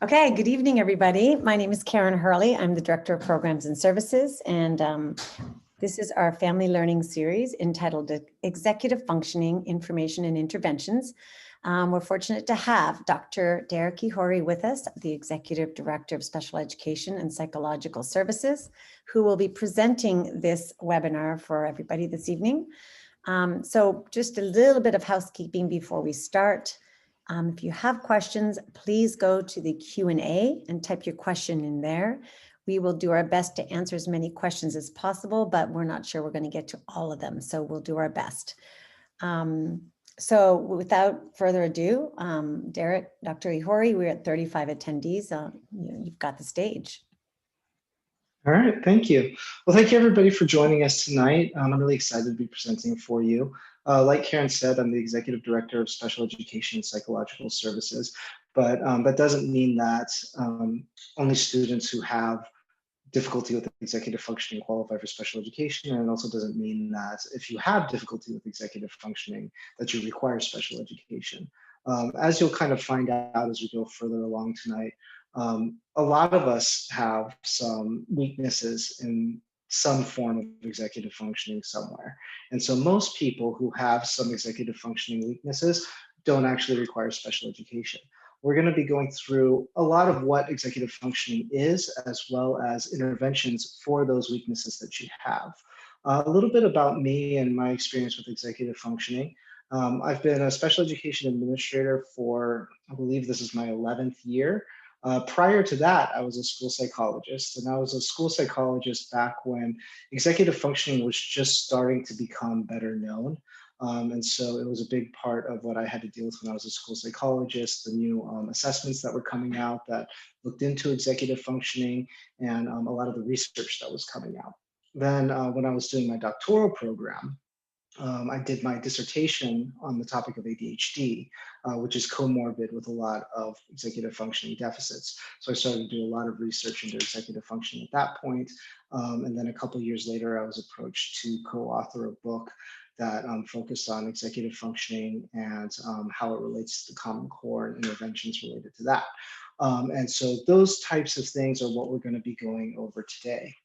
Okay, good evening, everybody. My name is Karen Hurley. I'm the Director of Programs and Services, and this is our Family Learning Series entitled Executive Functioning, Information and Interventions. We're fortunate to have Dr. Derek Ihori with us, the Executive Director of Special Education and Psychological Services, who will be presenting this webinar for everybody this evening. So just a little bit of housekeeping before we start. If you have questions, please go to the Q&A and type your question in there. We will do our best to answer as many questions as possible, but we're not sure we're going to get to all of them, so we'll do our best. So without further ado, Derek, Dr. Ihori, we're at 35 attendees. You've got the stage. All right, thank you. Well, thank you everybody for joining us tonight. I'm really excited to be presenting for you. Like Karen said, I'm the Executive Director of Special Education and Psychological Services, but that doesn't mean that only students who have difficulty with executive functioning qualify for special education, and it also doesn't mean that if you have difficulty with executive functioning that you require special education. As you'll kind of find out as we go further along tonight, a lot of us have some weaknesses in some form of executive functioning somewhere. And so most people who have some executive functioning weaknesses don't actually require special education. We're going to be going through a lot of what executive functioning is, as well as interventions for those weaknesses that you have. A little bit about me and my experience with executive functioning. I've been a special education administrator for, I believe this is my 11th year. Prior to that, I was a school psychologist, and I was a school psychologist back when executive functioning was just starting to become better known. And so it was a big part of what I had to deal with when I was a school psychologist, the new assessments that were coming out that looked into executive functioning, and a lot of the research that was coming out. Then when I was doing my doctoral program, I did my dissertation on the topic of ADHD, which is comorbid with a lot of executive functioning deficits. So I started to do a lot of research into executive functioning at that point. And then a couple of years later, I was approached to co-author a book that focused on executive functioning and how it relates to the Common Core and interventions related to that. And so those types of things are what we're going to be going over today.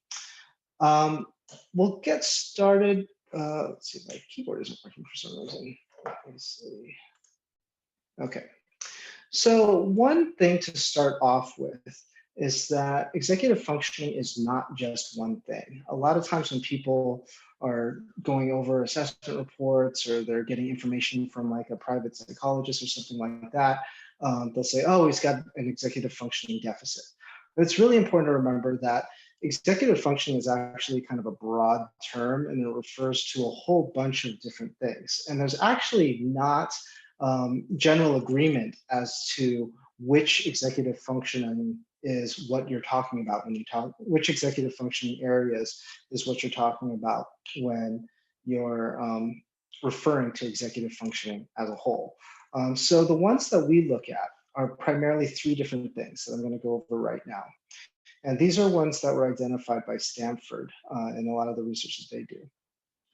We'll get started. Let's see, my keyboard isn't working for some reason. Let's see. Okay. So one thing to start off with is that executive functioning is not just one thing. A lot of times when people are going over assessment reports or they're getting information from like a private psychologist or something like that, they'll say, oh, he's got an executive functioning deficit. But it's really important to remember that executive functioning is actually kind of a broad term, and it refers to a whole bunch of different things. And there's actually not general agreement as to which executive functioning is what you're talking about when you talk, which executive functioning areas is what you're talking about when you're referring to executive functioning as a whole. So the ones that we look at are primarily three different things that I'm going to go over right now. And these are ones that were identified by Stanford in a lot of the research that they do.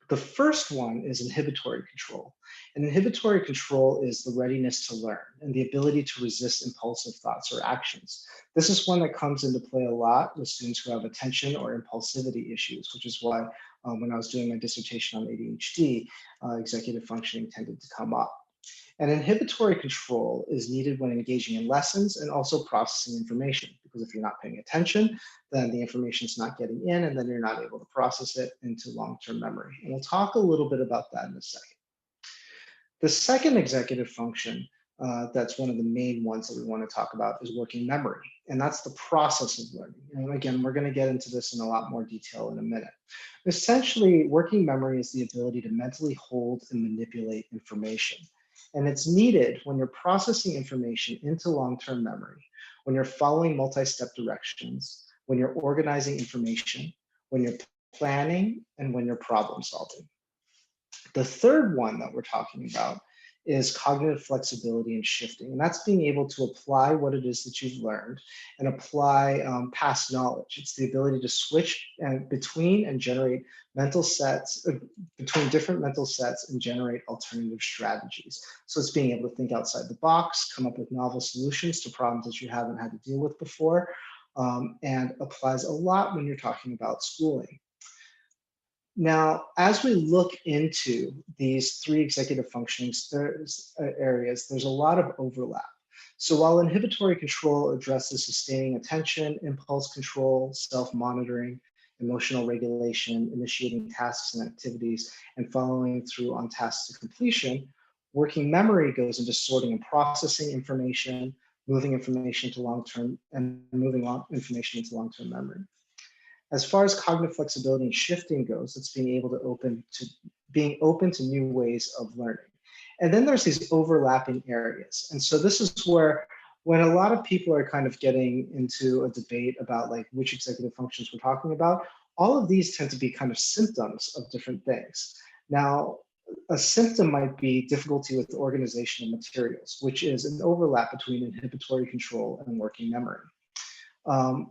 The first one is inhibitory control. And inhibitory control is the readiness to learn and the ability to resist impulsive thoughts or actions. This is one that comes into play a lot with students who have attention or impulsivity issues, which is why when I was doing my dissertation on ADHD, executive functioning tended to come up. And inhibitory control is needed when engaging in lessons and also processing information, because if you're not paying attention, then the information is not getting in, and then you're not able to process it into long-term memory. And we'll talk a little bit about that in a second. The second executive function that's one of the main ones that we want to talk about is working memory, and that's the process of learning. And again, we're going to get into this in a lot more detail in a minute. Essentially, working memory is the ability to mentally hold and manipulate information. And it's needed when you're processing information into long-term memory, when you're following multi-step directions, when you're organizing information, when you're planning, and when you're problem solving. The third one that we're talking about is cognitive flexibility and shifting. And that's being able to apply what it is that you've learned and apply past knowledge. It's the ability to switch between and generate mental sets, between different mental sets and generate alternative strategies. So it's being able to think outside the box, come up with novel solutions to problems that you haven't had to deal with before, and applies a lot when you're talking about schooling. Now, as we look into these three executive functions areas, there's a lot of overlap. So while inhibitory control addresses sustaining attention, impulse control, self-monitoring, emotional regulation, initiating tasks and activities, and following through on tasks to completion, working memory goes into sorting and processing information, moving information to long-term, and moving information into long-term memory. As far as cognitive flexibility and shifting goes, it's being open to new ways of learning. And then there's these overlapping areas. And so this is where, when a lot of people are kind of getting into a debate about like which executive functions we're talking about, all of these tend to be kind of symptoms of different things. Now, a symptom might be difficulty with organization of materials, which is an overlap between inhibitory control and working memory.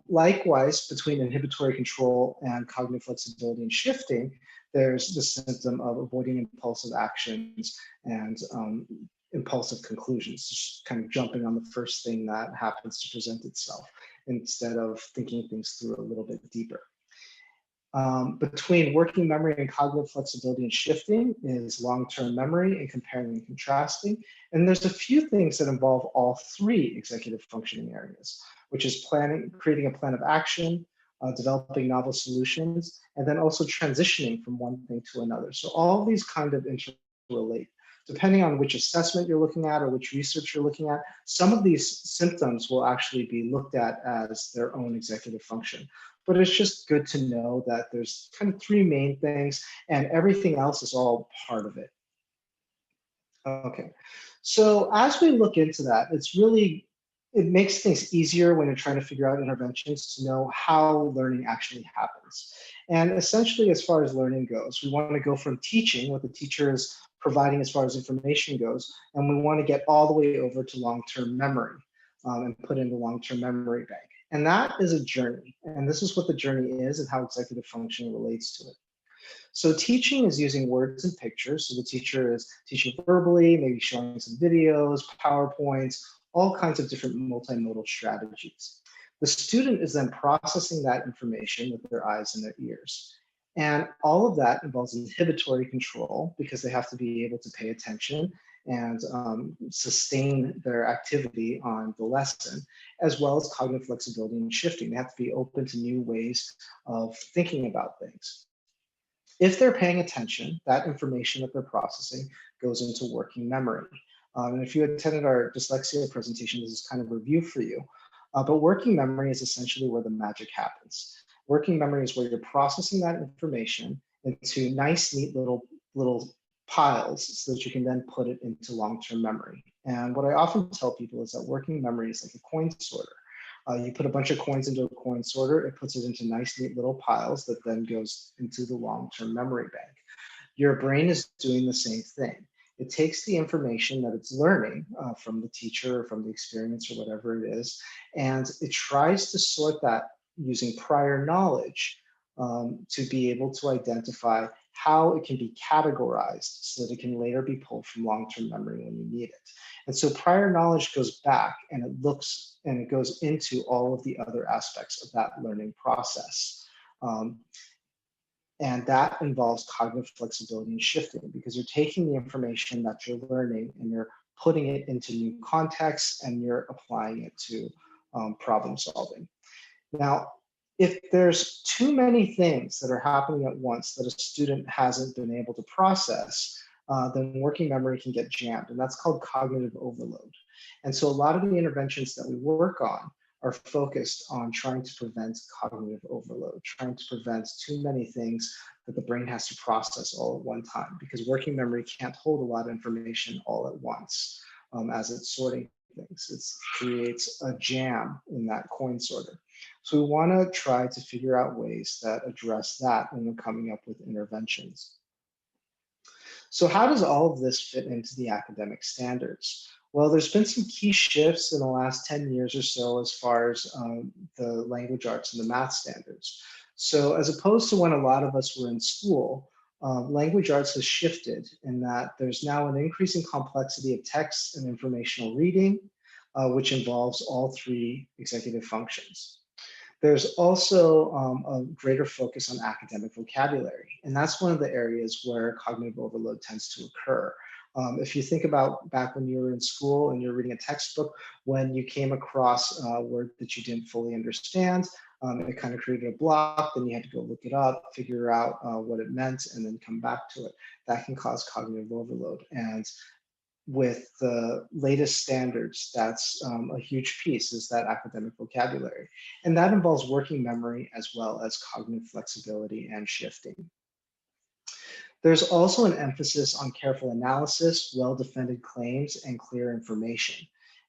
Likewise, between inhibitory control and cognitive flexibility and shifting, there's the symptom of avoiding impulsive actions and impulsive conclusions, just kind of jumping on the first thing that happens to present itself instead of thinking things through a little bit deeper. Between working memory and cognitive flexibility and shifting is long-term memory and comparing and contrasting. And there's a few things that involve all three executive functioning areas, which is creating a plan of action, developing novel solutions, and then also transitioning from one thing to another. So all of these kind of interrelate. Depending on which assessment you're looking at or which research you're looking at, some of these symptoms will actually be looked at as their own executive function. But it's just good to know that there's kind of three main things and everything else is all part of it. Okay, so as we look into that, it makes things easier when you're trying to figure out interventions to know how learning actually happens. And essentially, as far as learning goes, we want to go from teaching, what the teacher is providing as far as information goes, and we want to get all the way over to long-term memory and put in the long-term memory bank. And that is a journey. And this is what the journey is and how executive functioning relates to it. So teaching is using words and pictures. So the teacher is teaching verbally, maybe showing some videos, PowerPoints, all kinds of different multimodal strategies. The student is then processing that information with their eyes and their ears. And all of that involves inhibitory control because they have to be able to pay attention and sustain their activity on the lesson, as well as cognitive flexibility and shifting. They have to be open to new ways of thinking about things. If they're paying attention, that information that they're processing goes into working memory. And if you attended our dyslexia presentation, this is kind of a review for you. But working memory is essentially where the magic happens. Working memory is where you're processing that information into nice, neat little piles so that you can then put it into long-term memory. And what I often tell people is that working memory is like a coin sorter. You put a bunch of coins into a coin sorter, it puts it into nice, neat little piles that then goes into the long-term memory bank. Your brain is doing the same thing. It takes the information that it's learning from the teacher or from the experience or whatever it is, and it tries to sort that using prior knowledge to be able to identify how it can be categorized so that it can later be pulled from long-term memory when you need it. And so prior knowledge goes back and it looks and it goes into all of the other aspects of that learning process. And that involves cognitive flexibility and shifting because you're taking the information that you're learning and you're putting it into new contexts and you're applying it to problem solving. Now, if there's too many things that are happening at once that a student hasn't been able to process, then working memory can get jammed, and that's called cognitive overload. And so a lot of the interventions that we work on are focused on trying to prevent cognitive overload, trying to prevent too many things that the brain has to process all at one time, because working memory can't hold a lot of information all at once as it's sorting things. It creates a jam in that coin sorter. So we want to try to figure out ways that address that when we're coming up with interventions. So how does all of this fit into the academic standards? Well, there's been some key shifts in the last 10 years or so as far as the language arts and the math standards. So as opposed to when a lot of us were in school, language arts has shifted in that there's now an increasing complexity of text and informational reading, which involves all three executive functions. There's also a greater focus on academic vocabulary, and that's one of the areas where cognitive overload tends to occur. If you think about back when you were in school and you're reading a textbook, when you came across a word that you didn't fully understand, it kind of created a block, then you had to go look it up, figure out what it meant, and then come back to it. That can cause cognitive overload. And with the latest standards, that's a huge piece, is that academic vocabulary. And that involves working memory as well as cognitive flexibility and shifting. There's also an emphasis on careful analysis, well-defended claims, and clear information.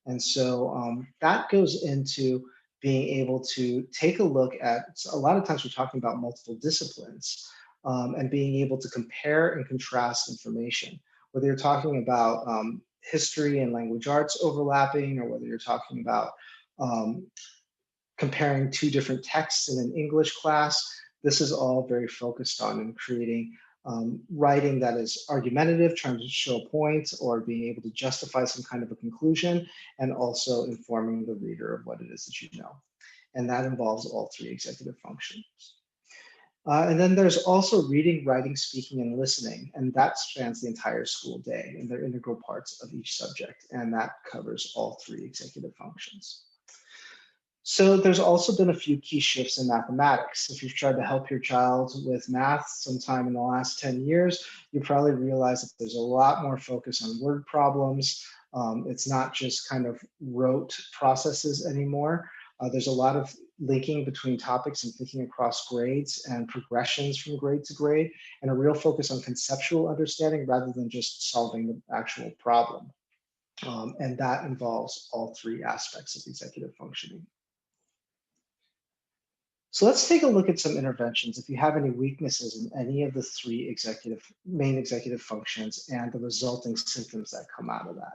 And so that goes into being able to take a look at, a lot of times we're talking about multiple disciplines, and being able to compare and contrast information, whether you're talking about history and language arts overlapping, or whether you're talking about comparing two different texts in an English class. This is all very focused on in creating writing that is argumentative, trying to show a point, or being able to justify some kind of a conclusion, and also informing the reader of what it is that you know. And that involves all three executive functions. And then there's also reading, writing, speaking, and listening, and that spans the entire school day, and they're integral parts of each subject, and that covers all three executive functions. So there's also been a few key shifts in mathematics. If you've tried to help your child with math sometime in the last 10 years, you probably realize that there's a lot more focus on word problems. It's not just kind of rote processes anymore. There's a lot of linking between topics and thinking across grades and progressions from grade to grade, and a real focus on conceptual understanding rather than just solving the actual problem. And that involves all three aspects of executive functioning. So let's take a look at some interventions if you have any weaknesses in any of the three main executive functions and the resulting symptoms that come out of that.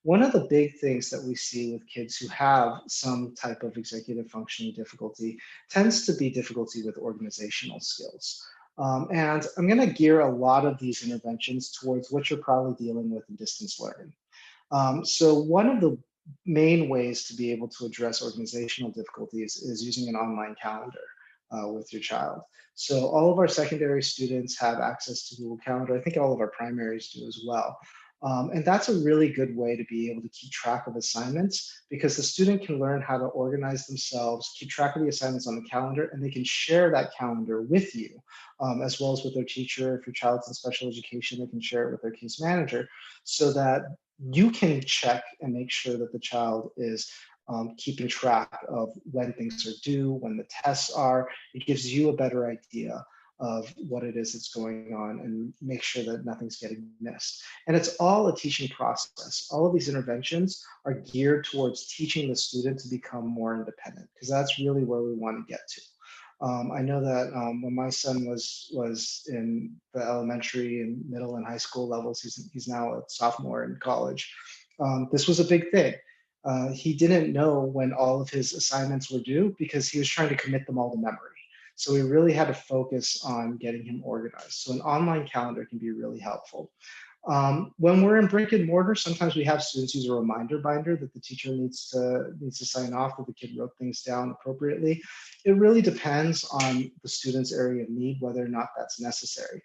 One of the big things that we see with kids who have some type of executive functioning difficulty tends to be difficulty with organizational skills. And I'm going to gear a lot of these interventions towards what you're probably dealing with in distance learning. So one of the main ways to be able to address organizational difficulties is using an online calendar with your child. So all of our secondary students have access to Google Calendar. I think all of our primaries do as well. And that's a really good way to be able to keep track of assignments, because the student can learn how to organize themselves, keep track of the assignments on the calendar, and they can share that calendar with you, as well as with their teacher. If your child's in special education, they can share it with their case manager, so that you can check and make sure that the child is keeping track of when things are due, when the tests are. It gives you a better idea of what it is that's going on and make sure that nothing's getting missed. And it's all a teaching process. All of these interventions are geared towards teaching the student to become more independent, because that's really where we want to get to. I know that when my son was in the elementary and middle and high school levels, he's now a sophomore in college. This was a big thing. He didn't know when all of his assignments were due because he was trying to commit them all to memory. So we really had to focus on getting him organized. So an online calendar can be really helpful. When we're in brick and mortar, sometimes we have students use a reminder binder that the teacher needs to sign off that the kid wrote things down appropriately. It really depends on the student's area of need, whether or not that's necessary.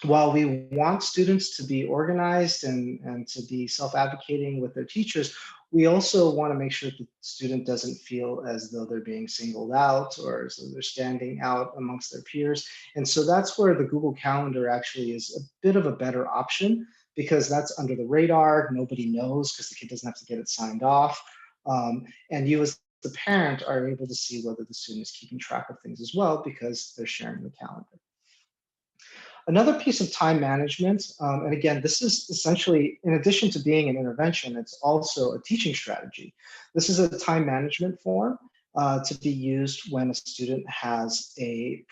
While we want students to be organized and to be self-advocating with their teachers, we also want to make sure that the student doesn't feel as though they're being singled out or as though they're standing out amongst their peers. And so that's where the Google Calendar actually is a bit of a better option, because that's under the radar. Nobody knows because the kid doesn't have to get it signed off. And you as the parent are able to see whether the student is keeping track of things as well, because they're sharing the calendar. Another piece of time management, and again, this is essentially, in addition to being an intervention, it's also a teaching strategy. This is a time management form, to be used when a student has a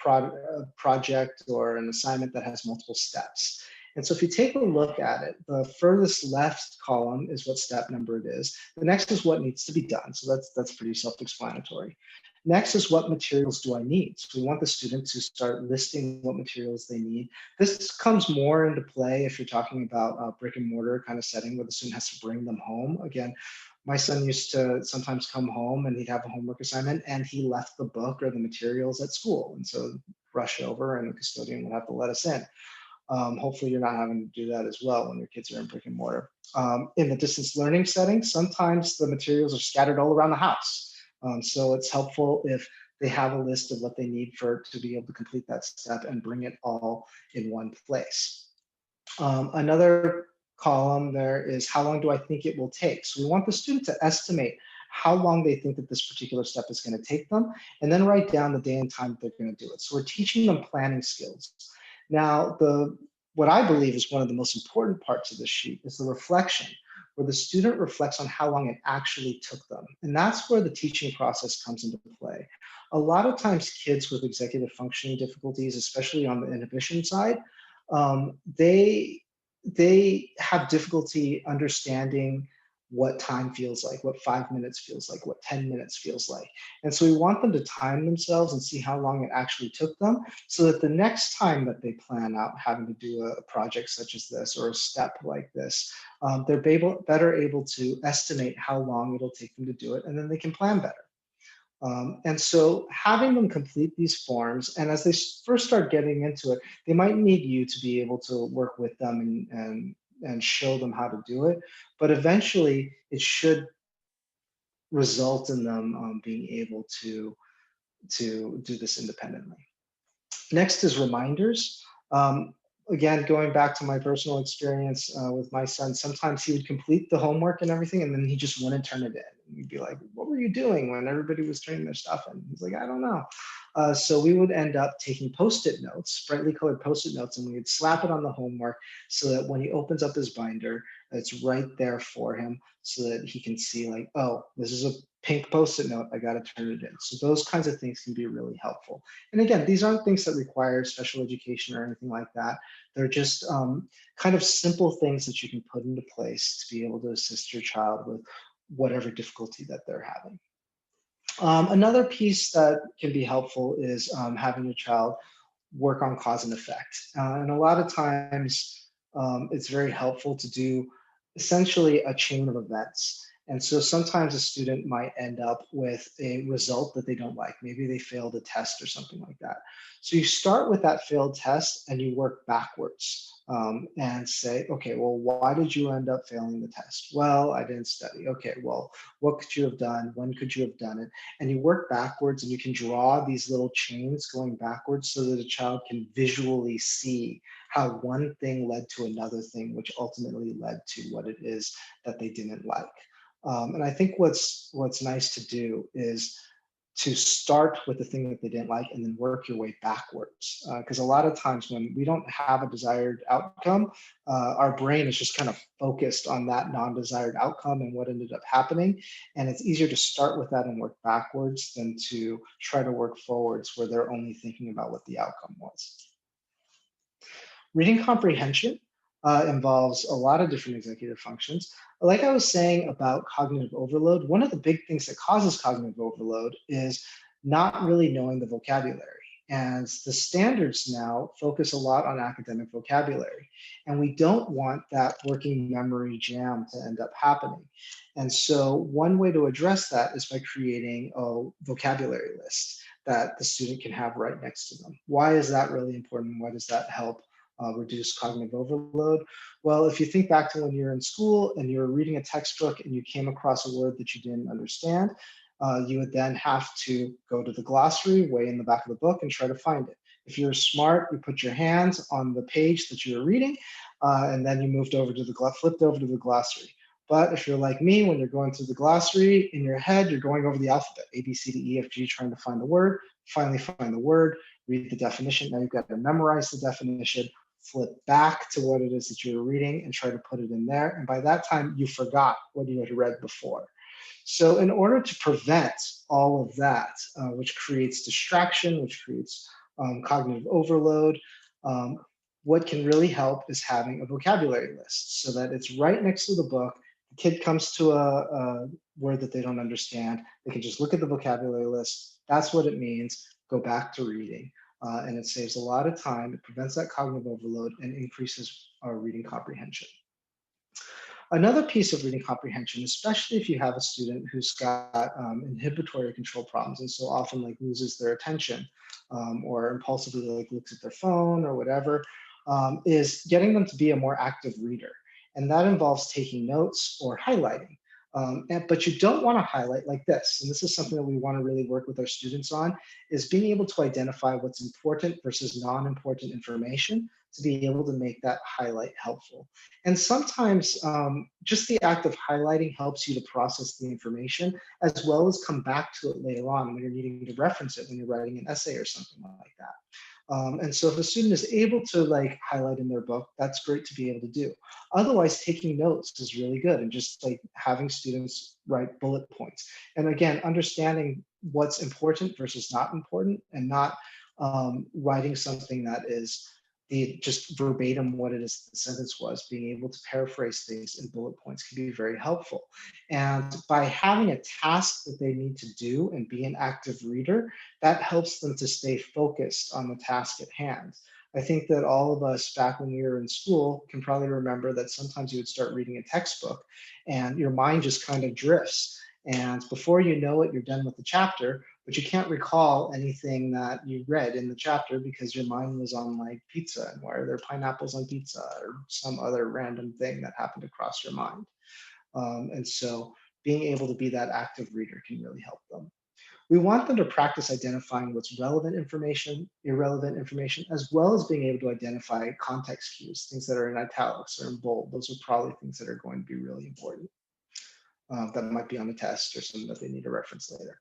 project or an assignment that has multiple steps. And so if you take a look at it, the furthest left column is what step number it is. The next is what needs to be done. So that's pretty self-explanatory. Next is what materials do I need? So we want the student to start listing what materials they need. This comes more into play if you're talking about a brick and mortar kind of setting where the student has to bring them home. Again, my son used to sometimes come home and he'd have a homework assignment and he left the book or the materials at school. And so rush over and the custodian would have to let us in. Hopefully you're not having to do that as well when your kids are in brick and mortar. In the distance learning setting, sometimes the materials are scattered all around the house. So it's helpful if they have a list of what they need to be able to complete that step and bring it all in one place. Another column there is how long do I think it will take? So we want the student to estimate how long they think that this particular step is going to take them, and then write down the day and time that they're going to do it. So we're teaching them planning skills. Now, what I believe is one of the most important parts of this sheet is the reflection, where the student reflects on how long it actually took them. And that's where the teaching process comes into play. A lot of times kids with executive functioning difficulties, especially on the inhibition side, they have difficulty understanding what time feels like, what 5 minutes feels like, what 10 minutes feels like. And so we want them to time themselves and see how long it actually took them so that the next time that they plan out having to do a project such as this or a step like this, they're better able to estimate how long it'll take them to do it, and then they can plan better. And so having them complete these forms, and as they first start getting into it, they might need you to be able to work with them and show them how to do it. But eventually it should result in them being able to do this independently. Next is reminders. Again, going back to my personal experience with my son, sometimes he would complete the homework and everything, and then he just wouldn't turn it in. We'd be like, what were you doing when everybody was turning their stuff in? He's like, I don't know. So we would end up taking Post-it notes, brightly colored Post-it notes, and we would slap it on the homework so that when he opens up his binder, it's right there for him so that he can see like, oh, this is a pink Post-it note, I got to turn it in. So those kinds of things can be really helpful. And again, these aren't things that require special education or anything like that. They're just kind of simple things that you can put into place to be able to assist your child with whatever difficulty that they're having. Another piece that can be helpful is having your child work on cause and effect. And a lot of times it's very helpful to do essentially a chain of events. And so sometimes a student might end up with a result that they don't like. Maybe they failed a test or something like that. So you start with that failed test and you work backwards and say, okay, well, why did you end up failing the test? Well, I didn't study. Okay, well, what could you have done? When could you have done it? And you work backwards and you can draw these little chains going backwards so that a child can visually see how one thing led to another thing, which ultimately led to what it is that they didn't like. And I think what's nice to do is to start with the thing that they didn't like and then work your way backwards. Because a lot of times when we don't have a desired outcome, our brain is just kind of focused on that non-desired outcome and what ended up happening. And it's easier to start with that and work backwards than to try to work forwards where they're only thinking about what the outcome was. Reading comprehension involves a lot of different executive functions. Like I was saying about cognitive overload, one of the big things that causes cognitive overload is not really knowing the vocabulary. And the standards now focus a lot on academic vocabulary. And we don't want that working memory jam to end up happening. And so one way to address that is by creating a vocabulary list that the student can have right next to them. Why is that really important? Why does that help reduce cognitive overload? Well, if you think back to when you were in school and you were reading a textbook and you came across a word that you didn't understand, you would then have to go to the glossary way in the back of the book and try to find it. If you're smart, you put your hands on the page that you were reading, and then you flipped over to the glossary. But if you're like me, when you're going through the glossary in your head, you're going over the alphabet, A, B, C, D, E, F, G, trying to find the word, finally find the word, read the definition. Now you've got to memorize the definition, flip back to what it is that you were reading and try to put it in there. And by that time, you forgot what you had read before. So in order to prevent all of that, which creates distraction, which creates cognitive overload, what can really help is having a vocabulary list so that it's right next to the book. The kid comes to a word that they don't understand, they can just look at the vocabulary list. That's what it means. Go back to reading. And it saves a lot of time. It prevents that cognitive overload and increases our reading comprehension. Another piece of reading comprehension, especially if you have a student who's got inhibitory control problems and so often like loses their attention or impulsively like looks at their phone or whatever, is getting them to be a more active reader. And that involves taking notes or highlighting. But you don't want to highlight like this. And this is something that we want to really work with our students on, is being able to identify what's important versus non-important information to be able to make that highlight helpful. And sometimes just the act of highlighting helps you to process the information as well as come back to it later on when you're needing to reference it when you're writing an essay or something like that. And so if a student is able to like highlight in their book, that's great to be able to do. Otherwise, taking notes is really good, and just like having students write bullet points. And again, understanding what's important versus not important, and not writing something that is just verbatim what it is the sentence was. Being able to paraphrase things in bullet points can be very helpful. And by having a task that they need to do and be an active reader, that helps them to stay focused on the task at hand. I think that all of us back when we were in school can probably remember that sometimes you would start reading a textbook and your mind just kind of drifts. And before you know it, you're done with the chapter, but you can't recall anything that you read in the chapter because your mind was on like pizza and why are there pineapples on pizza or some other random thing that happened to cross your mind. And so being able to be that active reader can really help them. We want them to practice identifying what's relevant information, irrelevant information, as well as being able to identify context cues, things that are in italics or in bold. Those are probably things that are going to be really important that might be on the test or something that they need to reference later.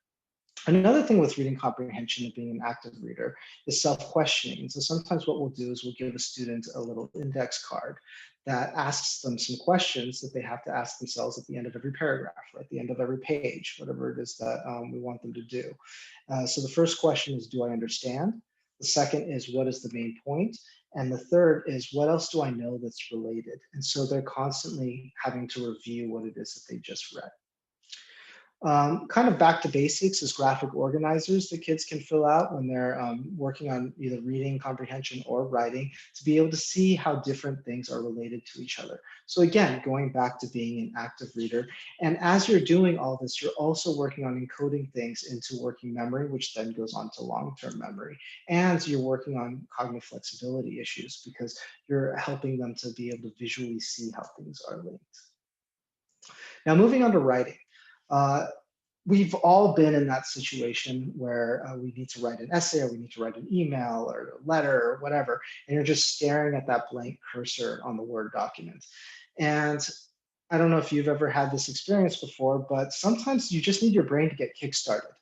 Another thing with reading comprehension and being an active reader is self-questioning. And so sometimes what we'll do is we'll give a student a little index card that asks them some questions that they have to ask themselves at the end of every paragraph or at the end of every page, whatever it is that we want them to do. So the first question is, do I understand? The second is, what is the main point? And the third is, what else do I know that's related? And so they're constantly having to review what it is that they just read. Kind of back to basics is graphic organizers that kids can fill out when they're working on either reading comprehension or writing to be able to see how different things are related to each other. So again, going back to being an active reader. And as you're doing all this, you're also working on encoding things into working memory, which then goes on to long-term memory. And you're working on cognitive flexibility issues because you're helping them to be able to visually see how things are linked. Now, moving on to writing. We've all been in that situation where we need to write an essay or we need to write an email or a letter or whatever, and you're just staring at that blank cursor on the Word document. And I don't know if you've ever had this experience before, but sometimes you just need your brain to get kickstarted.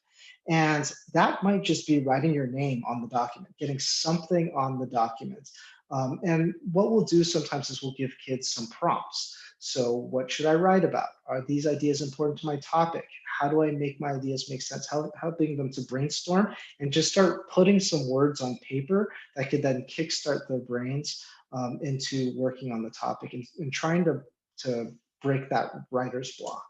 And that might just be writing your name on the document, getting something on the document. And what we'll do sometimes is we'll give kids some prompts. So what should I write about? Are these ideas important to my topic? How do I make my ideas make sense? Helping them to brainstorm and just start putting some words on paper that could then kickstart their brains into working on the topic and trying to break that writer's block.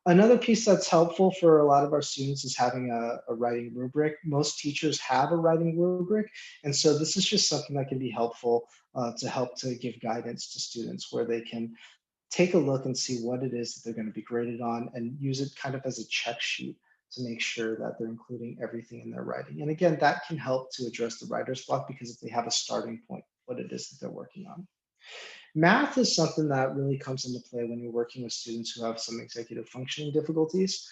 Another piece that's helpful for a lot of our students is having a writing rubric. Most teachers have a writing rubric, and so this is just something that can be helpful to help to give guidance to students where they can take a look and see what it is that they're going to be graded on and use it kind of as a check sheet to make sure that they're including everything in their writing. And again, that can help to address the writer's block because if they have a starting point, what it is that they're working on. Math is something that really comes into play when you're working with students who have some executive functioning difficulties.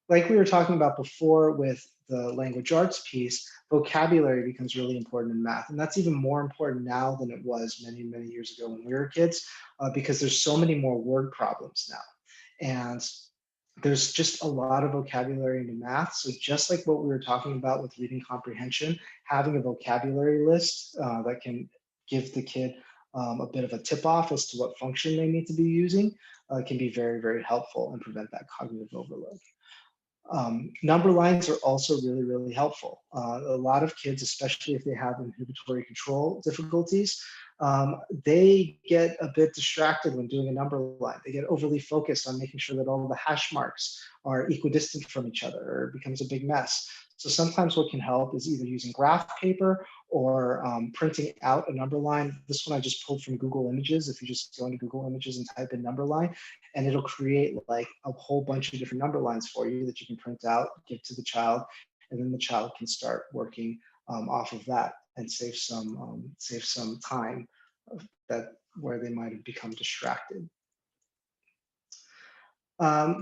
Like we were talking about before with the language arts piece, vocabulary becomes really important in math. And that's even more important now than it was many, many years ago when we were kids, because there's so many more word problems now. And there's just a lot of vocabulary in math. So just like what we were talking about with reading comprehension, having a vocabulary list that can give the kid a bit of a tip off as to what function they need to be using. can be very, very helpful and prevent that cognitive overload. Number lines are also really, really helpful. A lot of kids, especially if they have inhibitory control difficulties, they get a bit distracted when doing a number line. They get overly focused on making sure that all the hash marks are equidistant from each other, or it becomes a big mess. So sometimes what can help is either using graph paper or printing out a number line. This one I just pulled from Google Images. If you just go into Google Images and type in number line, and it'll create like a whole bunch of different number lines for you that you can print out, give to the child, and then the child can start working off of that and save some time that where they might have become distracted.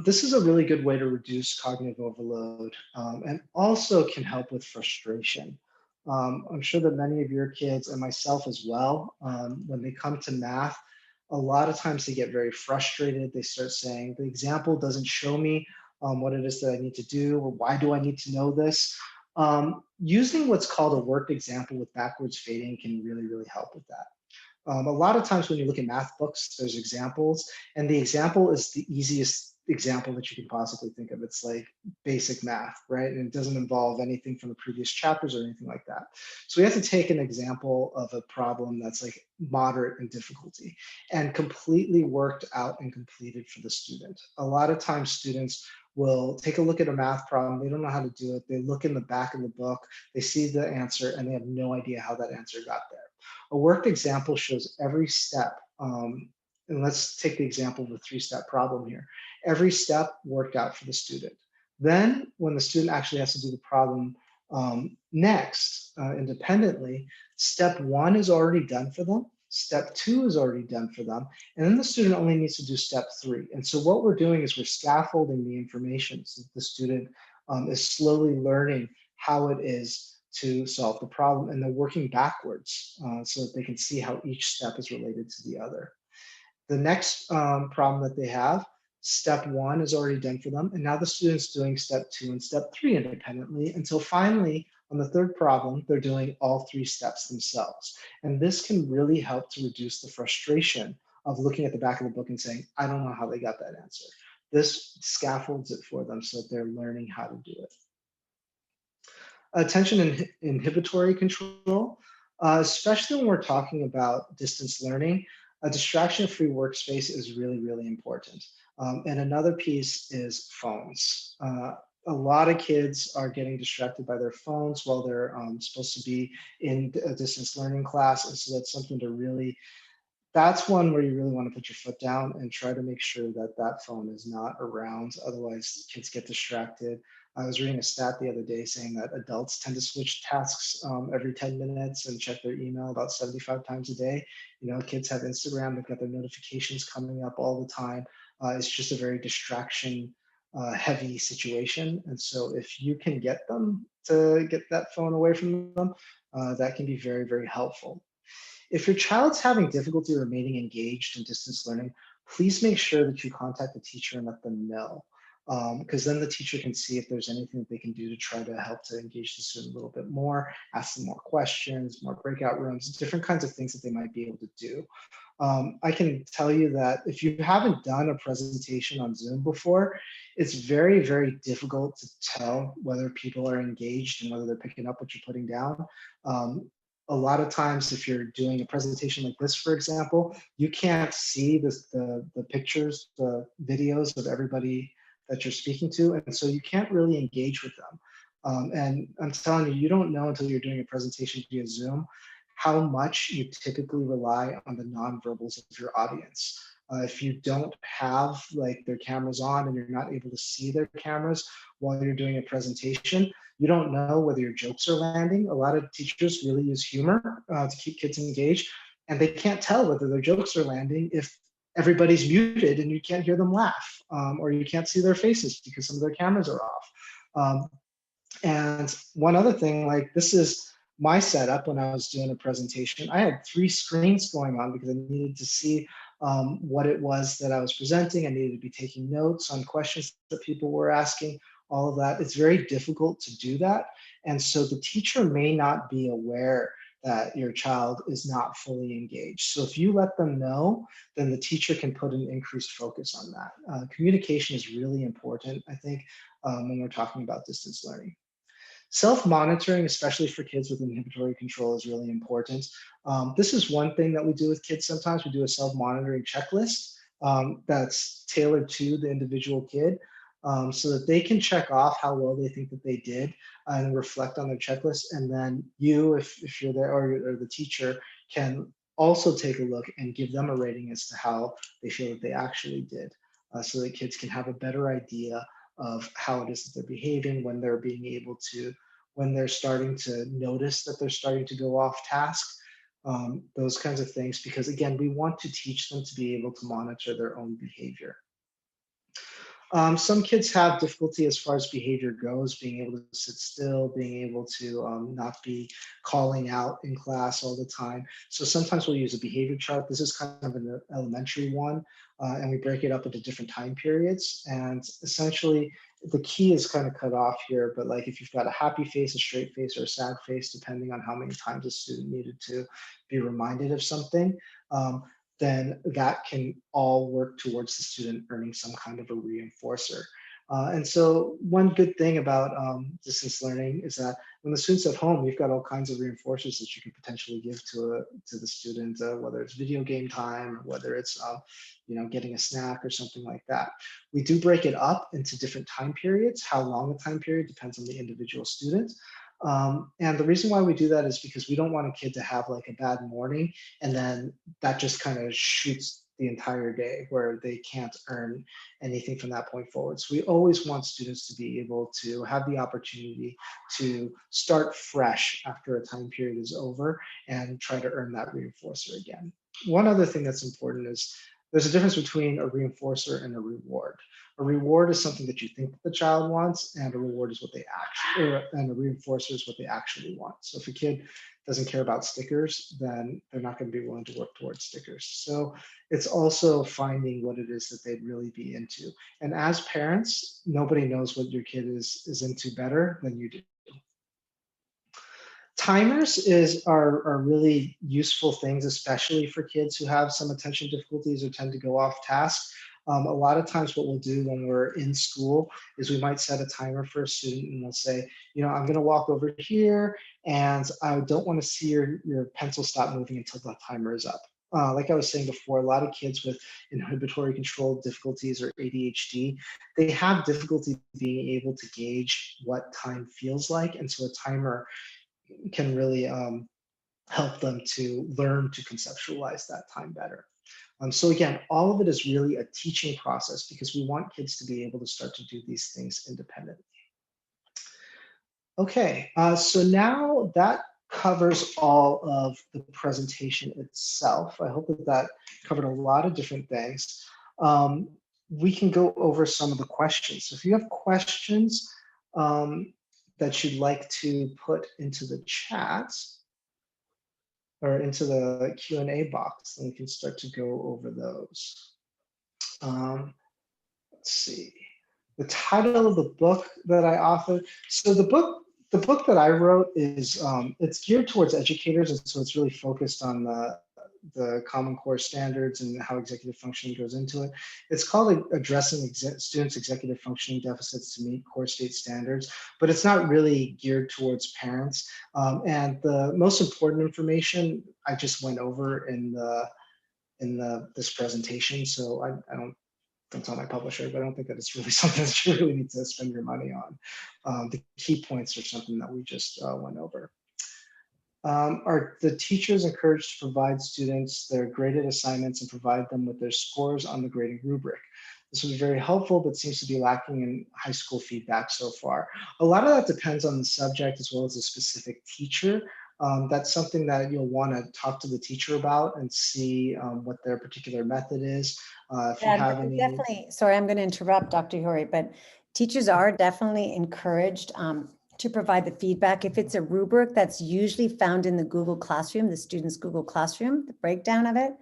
This is a really good way to reduce cognitive overload and also can help with frustration. I'm sure that many of your kids and myself as well, when they come to math, a lot of times they get very frustrated. They start saying, the example doesn't show me what it is that I need to do, or why do I need to know this? Using what's called a worked example with backwards fading can really, really help with that. A lot of times when you look at math books, there's examples, and the example is the easiest example that you can possibly think of. It's like basic math, right? And it doesn't involve anything from the previous chapters or anything like that. So we have to take an example of a problem that's like moderate in difficulty and completely worked out and completed for the student. A lot of times students will take a look at a math problem, they don't know how to do it, they look in the back of the book, they see the answer, and they have no idea how that answer got there. A worked example shows every step, and let's take the example of a 3-step problem here. Every step worked out for the student. Then when the student actually has to do the problem next, independently, step 1 is already done for them, step 2 is already done for them, and then the student only needs to do step 3. And so what we're doing is we're scaffolding the information so that the student is slowly learning how it is to solve the problem, and they're working backwards so that they can see how each step is related to the other. The next problem that they have, step 1 is already done for them, and now the student's doing step 2 and step 3 independently, until finally on the third problem, they're doing all 3 steps themselves. And this can really help to reduce the frustration of looking at the back of the book and saying, I don't know how they got that answer. This scaffolds it for them so that they're learning how to do it. Attention inhibitory control, especially when we're talking about distance learning, a distraction-free workspace is really, really important. And another piece is phones. A lot of kids are getting distracted by their phones while they're supposed to be in a distance learning class. And so that's something to really, that's one where you really want to put your foot down and try to make sure that that phone is not around. Otherwise, kids get distracted. I was reading a stat the other day saying that adults tend to switch tasks every 10 minutes and check their email about 75 times a day. You know, kids have Instagram, they've got their notifications coming up all the time. It's just a very distraction heavy situation. And so if you can get them to get that phone away from them, that can be very, very helpful. If your child's having difficulty remaining engaged in distance learning, please make sure that you contact the teacher and let them know. Because then the teacher can see if there's anything that they can do to try to help to engage the student a little bit more, ask them more questions, more breakout rooms, different kinds of things that they might be able to do. I can tell you that if you haven't done a presentation on Zoom before, it's very, very difficult to tell whether people are engaged and whether they're picking up what you're putting down. A lot of times, if you're doing a presentation like this, for example, you can't see the pictures, the videos of everybody that you're speaking to, and so you can't really engage with them. And I'm telling you, you don't know until you're doing a presentation via Zoom how much you typically rely on the nonverbals of your audience. If you don't have like their cameras on and you're not able to see their cameras while you're doing a presentation, you don't know whether your jokes are landing. A lot of teachers really use humor to keep kids engaged, and they can't tell whether their jokes are landing if everybody's muted and you can't hear them laugh, or you can't see their faces because some of their cameras are off. And one other thing, like this is my setup when I was doing a presentation. I had 3 screens going on because I needed to see what it was that I was presenting. I needed to be taking notes on questions that people were asking, all of that. It's very difficult to do that. And so the teacher may not be aware that your child is not fully engaged. So if you let them know, then the teacher can put an increased focus on that. Communication is really important, I think, when we're talking about distance learning. Self-monitoring, especially for kids with inhibitory control, is really important. This is one thing that we do with kids sometimes. We do a self-monitoring checklist that's tailored to the individual kid, so that they can check off how well they think that they did and reflect on their checklist. And then you, if you're there, or the teacher, can also take a look and give them a rating as to how they feel that they actually did, so that kids can have a better idea of how it is that they're behaving, when they're being able to, when they're starting to notice that they're starting to go off task, those kinds of things, because again, we want to teach them to be able to monitor their own behavior. Some kids have difficulty as far as behavior goes, being able to sit still, being able to not be calling out in class all the time. So sometimes we'll use a behavior chart. This is kind of an elementary one, and we break it up into different time periods. And essentially, the key is kind of cut off here, but like if you've got a happy face, a straight face, or a sad face, depending on how many times a student needed to be reminded of something, then that can all work towards the student earning some kind of a reinforcer. And so one good thing about distance learning is that when the student's at home, you've got all kinds of reinforcers that you can potentially give to the student, whether it's video game time, or whether it's getting a snack or something like that. We do break it up into different time periods. How long a time period depends on the individual student. And the reason why we do that is because we don't want a kid to have like a bad morning and then that just kind of shoots the entire day where they can't earn anything from that point forward. So we always want students to be able to have the opportunity to start fresh after a time period is over and try to earn that reinforcer again. One other thing that's important is there's a difference between a reinforcer and a reward. A reward is something that you think that the child wants, and a reward is what they actually, and a reinforcer is what they actually want. So if a kid doesn't care about stickers, then they're not going to be willing to work towards stickers. So it's also finding what it is that they'd really be into. And as parents, nobody knows what your kid is into better than you do. Timers are really useful things, especially for kids who have some attention difficulties or tend to go off task. A lot of times what we'll do when we're in school is we might set a timer for a student and we'll say, I'm going to walk over here and I don't want to see your pencil stop moving until the timer is up. Like I was saying before, a lot of kids with inhibitory control difficulties or ADHD, they have difficulty being able to gauge what time feels like. And so a timer can really help them to learn to conceptualize that time better. So again, all of it is really a teaching process because we want kids to be able to start to do these things independently. Okay, so now that covers all of the presentation itself. I hope that covered a lot of different things. We can go over some of the questions. So if you have questions that you'd like to put into the chat, or into the Q&A box, and we can start to go over those. Let's see. The title of the book that I authored. So the book that I wrote is it's geared towards educators, and so it's really focused on the Common Core standards and how executive functioning goes into it. It's called Addressing Students' Executive Functioning Deficits to Meet Core State Standards, but it's not really geared towards parents. And the most important information I just went over in this presentation. So I don't tell my publisher, but I don't think that it's really something that you really need to spend your money on. The key points are something that we just went over. Are the teachers encouraged to provide students their graded assignments and provide them with their scores on the grading rubric? This would be very helpful, but seems to be lacking in high school feedback so far. A lot of that depends on the subject as well as the specific teacher. That's something that you'll want to talk to the teacher about and see what their particular method is. If you have any... Definitely, sorry, I'm going to interrupt Dr. Hori, but teachers are definitely encouraged to provide the feedback. If it's a rubric, that's usually found in the Google Classroom, the student's Google Classroom, the breakdown of it.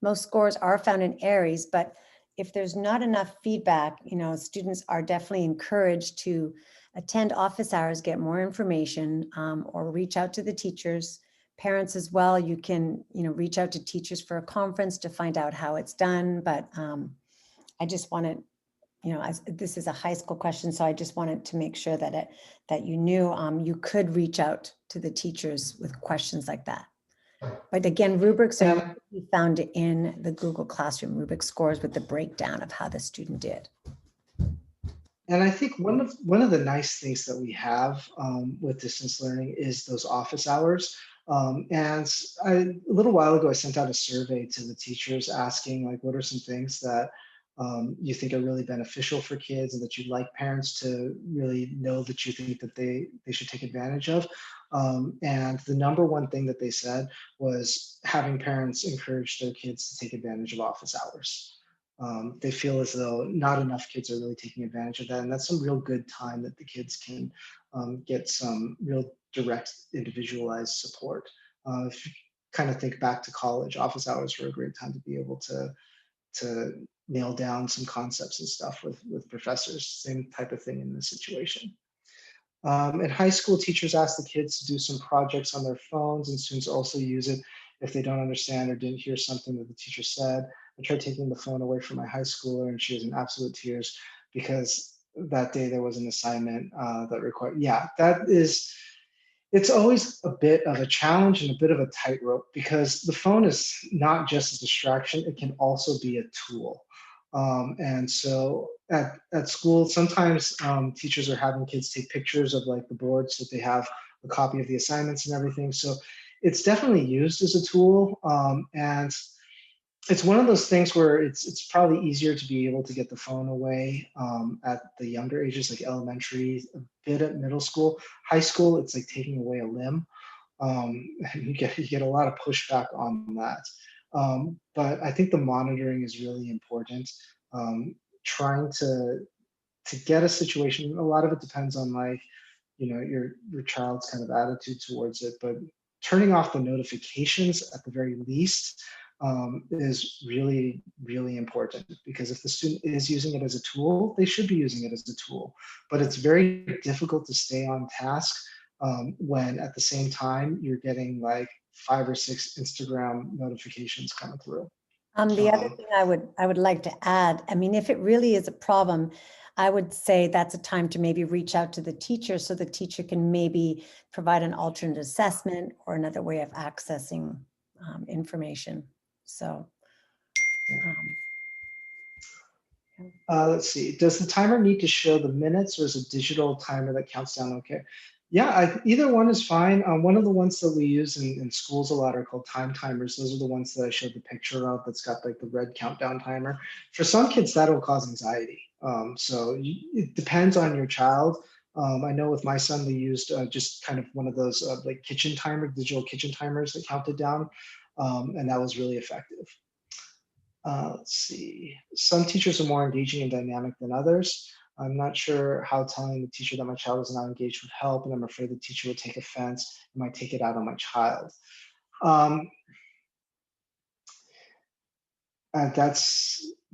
Most scores are found in Aries, but if there's not enough feedback, students are definitely encouraged to attend office hours, get more information, or reach out to the teachers parents as well, you can, reach out to teachers for a conference to find out how it's done. But I just wanted, this is a high school question, so I just wanted to make sure that you knew you could reach out to the teachers with questions like that. But again, rubrics are found in the Google Classroom, rubric scores with the breakdown of how the student did. And I think one of the nice things that we have with distance learning is those office hours. A little while ago, I sent out a survey to the teachers asking, like, what are some things that you think are really beneficial for kids and that you'd like parents to really know that you think that they should take advantage of. And the number one thing that they said was having parents encourage their kids to take advantage of office hours. They feel as though not enough kids are really taking advantage of that. And that's some real good time that the kids can get some real direct individualized support. If you kind of think back to college, office hours were a great time to be able to nail down some concepts and stuff with professors. Same type of thing in this situation. In high school, teachers ask the kids to do some projects on their phones, and students also use it if they don't understand or didn't hear something that the teacher said. I tried taking the phone away from my high schooler, and she was in absolute tears because that day there was an assignment that required, it's always a bit of a challenge and a bit of a tightrope because the phone is not just a distraction, it can also be a tool. And so at school, sometimes teachers are having kids take pictures of like the boards so that they have a copy of the assignments and everything. So it's definitely used as a tool. And it's one of those things where it's probably easier to be able to get the phone away at the younger ages, like elementary, a bit at middle school. High school, it's like taking away a limb. And you get a lot of pushback on that. But I think the monitoring is really important. Trying to get a situation, a lot of it depends on like, your child's kind of attitude towards it, but turning off the notifications at the very least is really, really important because if the student is using it as a tool, they should be using it as a tool. But it's very difficult to stay on task when at the same time you're getting like 5 or 6 Instagram notifications coming through. The other thing I would like to add, I mean, if it really is a problem, I would say that's a time to maybe reach out to the teacher so the teacher can maybe provide an alternate assessment or another way of accessing information. So, let's see. Does the timer need to show the minutes or is a digital timer that counts down okay? Yeah, either one is fine. One of the ones that we use in schools a lot are called time timers. Those are the ones that I showed the picture of that's got like the red countdown timer. For some kids, that'll cause anxiety. It depends on your child. I know with my son, we used just kind of one of those like kitchen timer, digital kitchen timers that counted down, and that was really effective. Let's see. Some teachers are more engaging and dynamic than others. I'm not sure how telling the teacher that my child is not engaged would help, and I'm afraid the teacher would take offense and might take it out on my child.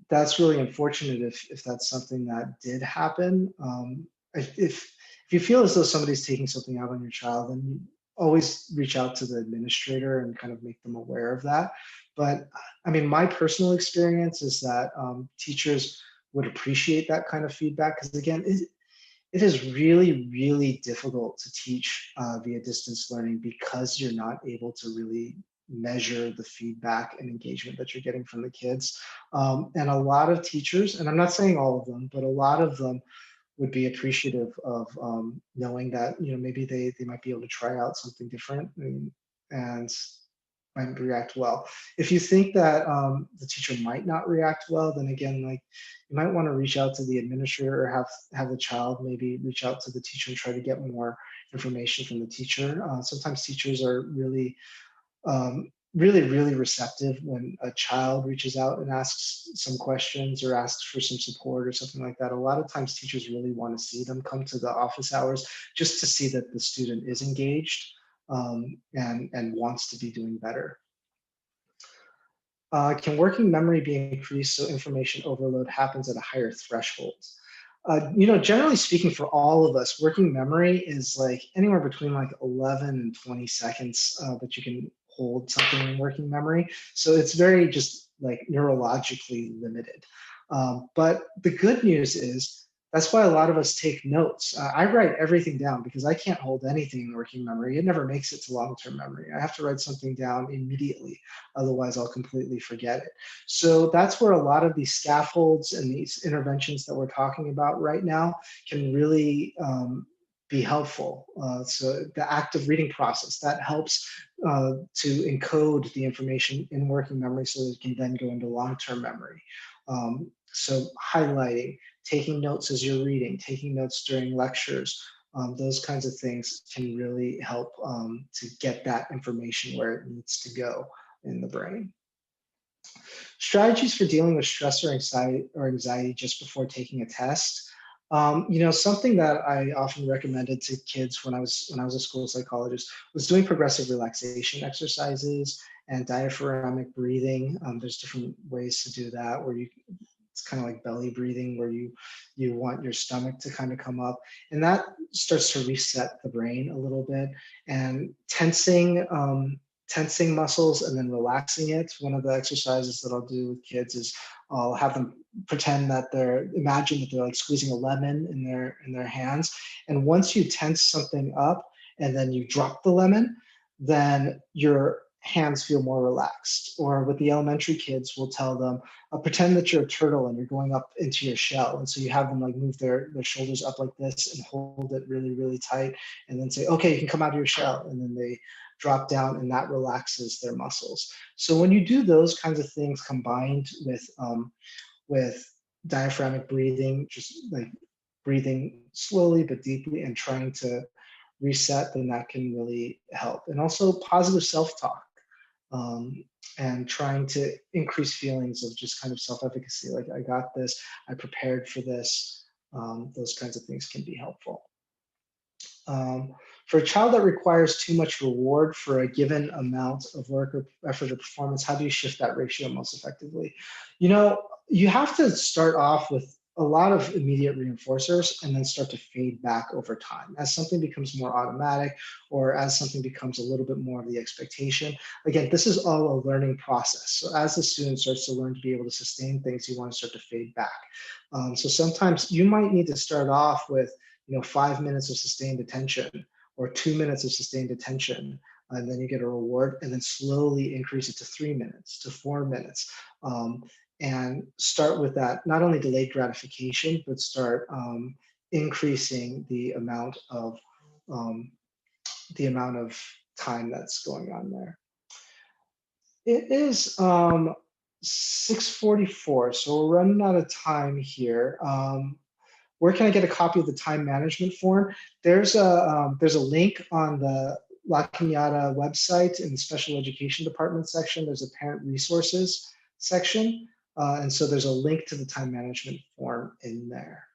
That's really unfortunate if that's something that did happen. If you feel as though somebody's taking something out on your child, then you always reach out to the administrator and kind of make them aware of that. But I mean, my personal experience is that teachers would appreciate that kind of feedback because again, it is really, really difficult to teach via distance learning because you're not able to really measure the feedback and engagement that you're getting from the kids. And a lot of teachers, and I'm not saying all of them, but a lot of them would be appreciative of knowing that, maybe they might be able to try out something different and might react well. If you think that the teacher might not react well, then again, like you might want to reach out to the administrator or have the child maybe reach out to the teacher and try to get more information from the teacher. Sometimes teachers are really, really receptive when a child reaches out and asks some questions or asks for some support or something like that. A lot of times teachers really want to see them come to the office hours just to see that the student is engaged and wants to be doing better. Can working memory be increased so information overload happens at a higher threshold? Generally speaking, for all of us, working memory is like anywhere between like 11 and 20 seconds that you can hold something in working memory. So it's very just like neurologically limited. But the good news is that's why a lot of us take notes. I write everything down because I can't hold anything in working memory. It never makes it to long-term memory. I have to write something down immediately. Otherwise, I'll completely forget it. So that's where a lot of these scaffolds and these interventions that we're talking about right now can really be helpful. So the active reading process, that helps to encode the information in working memory so that it can then go into long-term memory. So highlighting, taking notes as you're reading, taking notes during lectures, those kinds of things can really help to get that information where it needs to go in the brain. Strategies for dealing with stress or anxiety just before taking a test. Something that I often recommended to kids when I was a school psychologist was doing progressive relaxation exercises and diaphragmatic breathing. There's different ways to do that where it's kind of like belly breathing where you want your stomach to kind of come up, and that starts to reset the brain a little bit. And tensing muscles and then relaxing it. One of the exercises that I'll do with kids is I'll have them pretend that imagine that they're like squeezing a lemon in their hands. And once you tense something up and then you drop the lemon, then your hands feel more relaxed. Or with the elementary kids, we'll tell them, pretend that you're a turtle and you're going up into your shell. And so you have them like move their shoulders up like this and hold it really, really tight. And then say, okay, you can come out of your shell. And then they drop down, and that relaxes their muscles. So when you do those kinds of things combined with diaphragmatic breathing, just like breathing slowly but deeply and trying to reset, then that can really help. And also positive self-talk, and trying to increase feelings of just kind of self-efficacy, like I got this, I prepared for this. Those kinds of things can be helpful. For a child that requires too much reward for a given amount of work or effort or performance, how do you shift that ratio most effectively? You have to start off with a lot of immediate reinforcers and then start to fade back over time. As something becomes more automatic or as something becomes a little bit more of the expectation. Again, this is all a learning process. So as the student starts to learn to be able to sustain things, you want to start to fade back. So sometimes you might need to start off with 5 minutes of sustained attention or 2 minutes of sustained attention, and then you get a reward, and then slowly increase it to 3 minutes, to 4 minutes, and start with that, not only delayed gratification, but start increasing the amount of time that's going on there. It is 6:44, so we're running out of time here. Where can I get a copy of the time management form? There's a link on the La Cañada website in the special education department section. There's a parent resources section. And so there's a link to the time management form in there.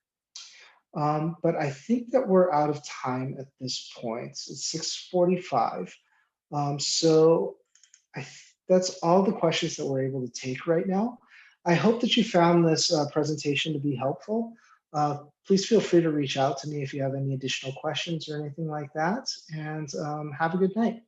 But I think that we're out of time at this point. It's 6:45. So that's all the questions that we're able to take right now. I hope that you found this presentation to be helpful. Please feel free to reach out to me if you have any additional questions or anything like that. And have a good night.